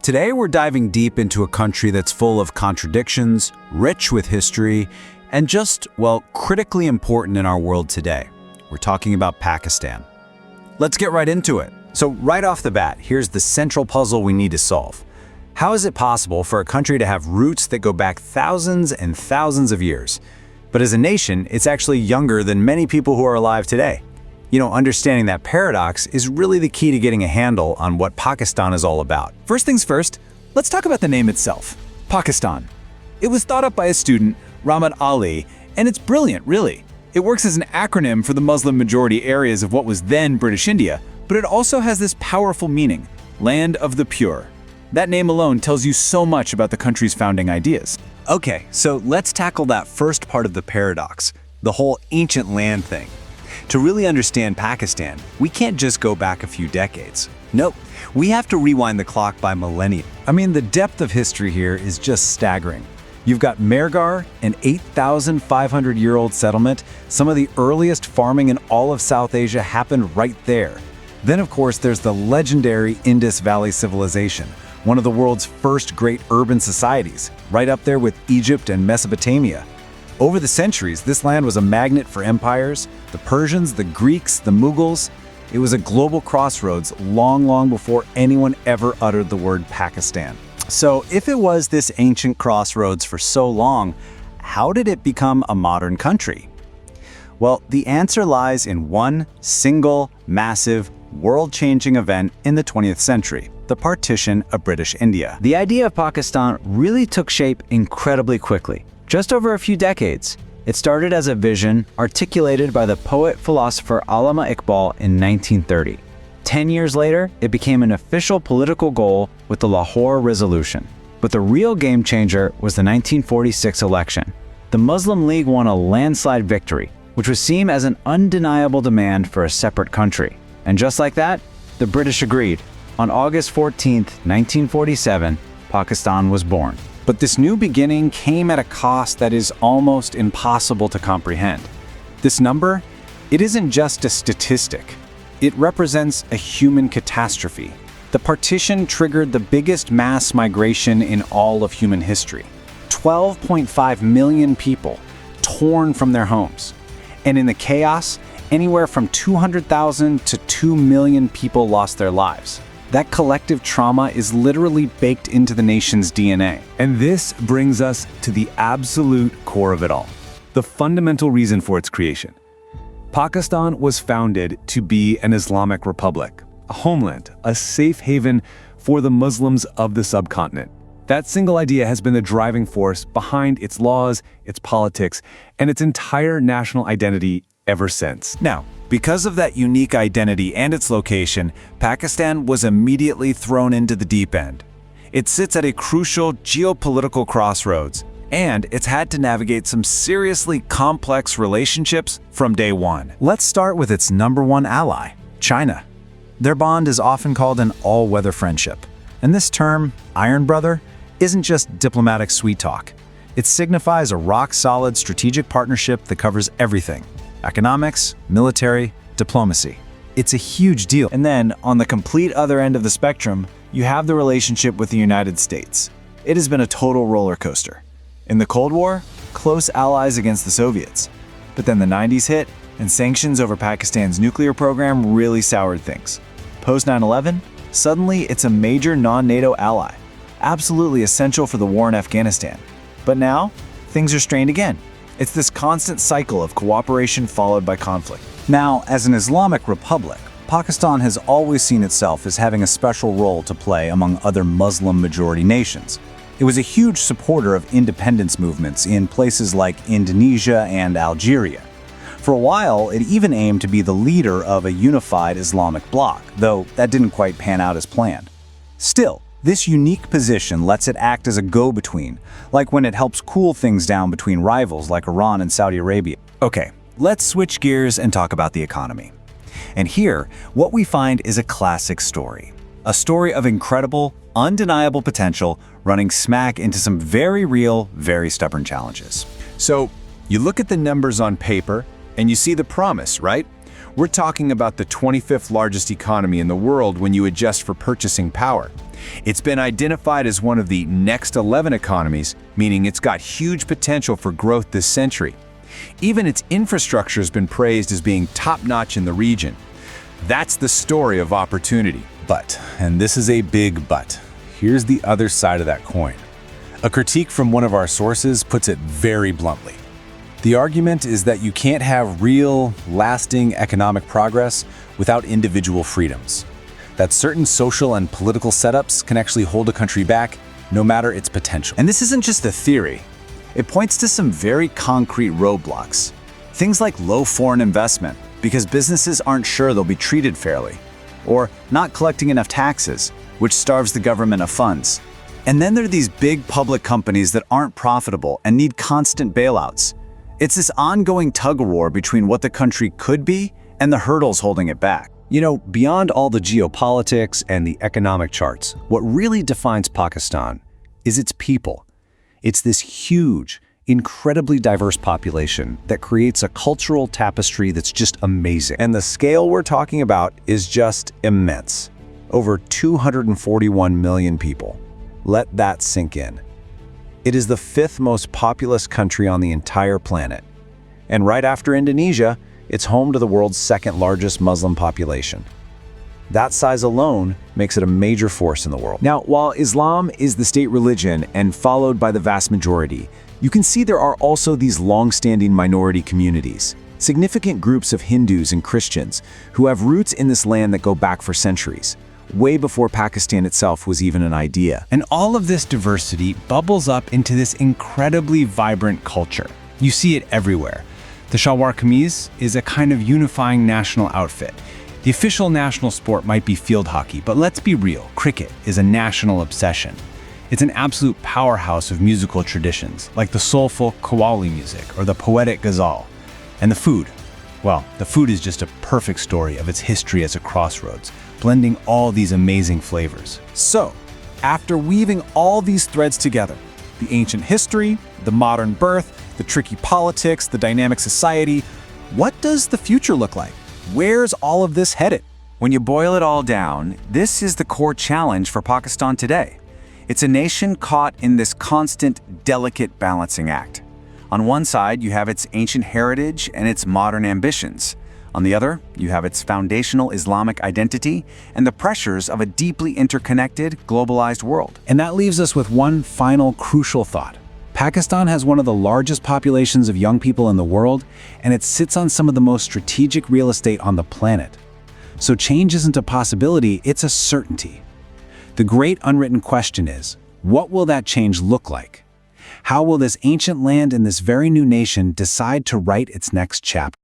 Today we're diving deep into a country that's full of contradictions, rich with history, and just, well, critically important in our world today. We're talking about Pakistan. Let's get right into it. So right off the bat, here's the central puzzle we need to solve. How is it possible for a country to have roots that go back thousands and thousands of years? But as a nation, it's actually younger than many people who are alive today. Understanding that paradox is really the key to getting a handle on what Pakistan is all about. First things first, let's talk about the name itself, Pakistan. It was thought up by a student, Rahmat Ali, and it's brilliant, really. It works as an acronym for the Muslim-majority areas of what was then British India, but it also has this powerful meaning, Land of the Pure. That name alone tells you so much about the country's founding ideas. Okay, so let's tackle that first part of the paradox, the whole ancient land thing. To really understand Pakistan, we can't just go back a fefew decades. Nope, we have to rewind the clock by millennia. I mean, the depth of history here is just staggering. You've got Mehrgarh, an 8,500-year-old settlement. Some of the earliest farming in all of South Asia happened right there. Then, of course, there's the legendary Indus Valley Civilization, one of the world's first great urban societies, right up there with Egypt and Mesopotamia. Over the centuries, this land was a magnet for empires, the Persians, the Greeks, the Mughals. It was a global crossroads long before anyone ever uttered the word Pakistan. So if it was this ancient crossroads for so long, how did it become a modern country? Well, the answer lies in one single, massive, world-changing event in the 20th century, the partition of British India. The idea of Pakistan really took shape incredibly quickly. Just over a few decades, it started as a vision articulated by the poet-philosopher Allama Iqbal in 1930. 10 years later, it became an official political goal with the Lahore Resolution. But the real game changer was the 1946 election. The Muslim League won a landslide victory, which was seen as an undeniable demand for a separate country. And just like that, the British agreed. On August 14, 1947, Pakistan was born. But this new beginning came at a cost that is almost impossible to comprehend. This number, it isn't just a statistic. It represents a human catastrophe. The partition triggered the biggest mass migration in all of human history. 12.5 million people torn from their homes. And in the chaos, anywhere from 200,000 to 2 million people lost their lives. That collective trauma is literally baked into the nation's DNA. And this brings us to the absolute core of it all, the fundamental reason for its creation. Pakistan was founded to be an Islamic republic, a homeland, a safe haven for the Muslims of the subcontinent. That single idea has been the driving force behind its laws, its politics, and its entire national identity ever since. Now, because of that unique identity and its location, Pakistan was immediately thrown into the deep end. It sits at a crucial geopolitical crossroads, and it's had to navigate some seriously complex relationships from day one. Let's start with its number one ally, China. Their bond is often called an all-weather friendship. And this term, Iron Brother, isn't just diplomatic sweet talk. It signifies a rock-solid strategic partnership that covers everything: economics, military, diplomacy. It's a huge deal. And then, on the complete other end of the spectrum, you have the relationship with the United States. It has been a total roller coaster. In the Cold War, close allies against the Soviets. But then the 90s hit, and sanctions over Pakistan's nuclear program really soured things. Post 9/11, suddenly it's a major non-NATO ally, absolutely essential for the war in Afghanistan. But now, things are strained again. It's this constant cycle of cooperation followed by conflict. Now, as an Islamic republic, Pakistan has always seen itself as having a special role to play among other Muslim-majority nations. It was a huge supporter of independence movements in places like Indonesia and Algeria. For a while, it even aimed to be the leader of a unified Islamic bloc, though that didn't quite pan out as planned. Still, this unique position lets it act as a go-between, like when it helps cool things down between rivals like Iran and Saudi Arabia. Okay, let's switch gears and talk about the economy. And here, what we find is a classic story. A story of incredible, undeniable potential running smack into some very real, very stubborn challenges. So, you look at the numbers on paper, and you see the promise, right? We're talking about the 25th largest economy in the world when you adjust for purchasing power. It's been identified as one of the next 11 economies, meaning it's got huge potential for growth this century. Even its infrastructure has been praised as being top-notch in the region. That's the story of opportunity. But, and this is a big but, here's the other side of that coin. A critique from one of our sources puts it very bluntly. The argument is that you can't have real, lasting economic progress without individual freedoms. That certain social and political setups can actually hold a country back, no matter its potential. And this isn't just a theory. It points to some very concrete roadblocks. Things like low foreign investment, because businesses aren't sure they'll be treated fairly. Or not collecting enough taxes, which starves the government of funds. And then there are these big public companies that aren't profitable and need constant bailouts. It's this ongoing tug-of-war between what the country could be and the hurdles holding it back. You know, beyond all the geopolitics and the economic charts, what really defines Pakistan is its people. It's this huge, incredibly diverse population that creates a cultural tapestry that's just amazing. And the scale we're talking about is just immense. Over 241 million people. Let that sink in. It is the 5th most populous country on the entire planet. And right after Indonesia, it's home to the world's 2nd largest Muslim population. That size alone makes it a major force in the world. Now, while Islam is the state religion and followed by the vast majority, you can see there are also these long-standing minority communities, significant groups of Hindus and Christians who have roots in this land that go back for centuries, way before Pakistan itself was even an idea. And all of this diversity bubbles up into this incredibly vibrant culture. You see it everywhere. The shalwar kameez is a kind of unifying national outfit. The official national sport might be field hockey, but let's be real, cricket is a national obsession. It's an absolute powerhouse of musical traditions, like the soulful Qawwali music or the poetic ghazal. And the food, well, the food is just a perfect story of its history as a crossroads, blending all these amazing flavors. So, after weaving all these threads together, the ancient history, the modern birth, the tricky politics, the dynamic society, what does the future look like? Where's all of this headed? When you boil it all down, this is the core challenge for Pakistan today. It's a nation caught in this constant, delicate balancing act. On one side, you have its ancient heritage and its modern ambitions. On the other, you have its foundational Islamic identity and the pressures of a deeply interconnected, globalized world. And that leaves us with one final crucial thought. Pakistan has one of the largest populations of young people in the world, and it sits on some of the most strategic real estate on the planet. So change isn't a possibility, it's a certainty. The great unwritten question is, what will that change look like? How will this ancient land and this very new nation decide to write its next chapter?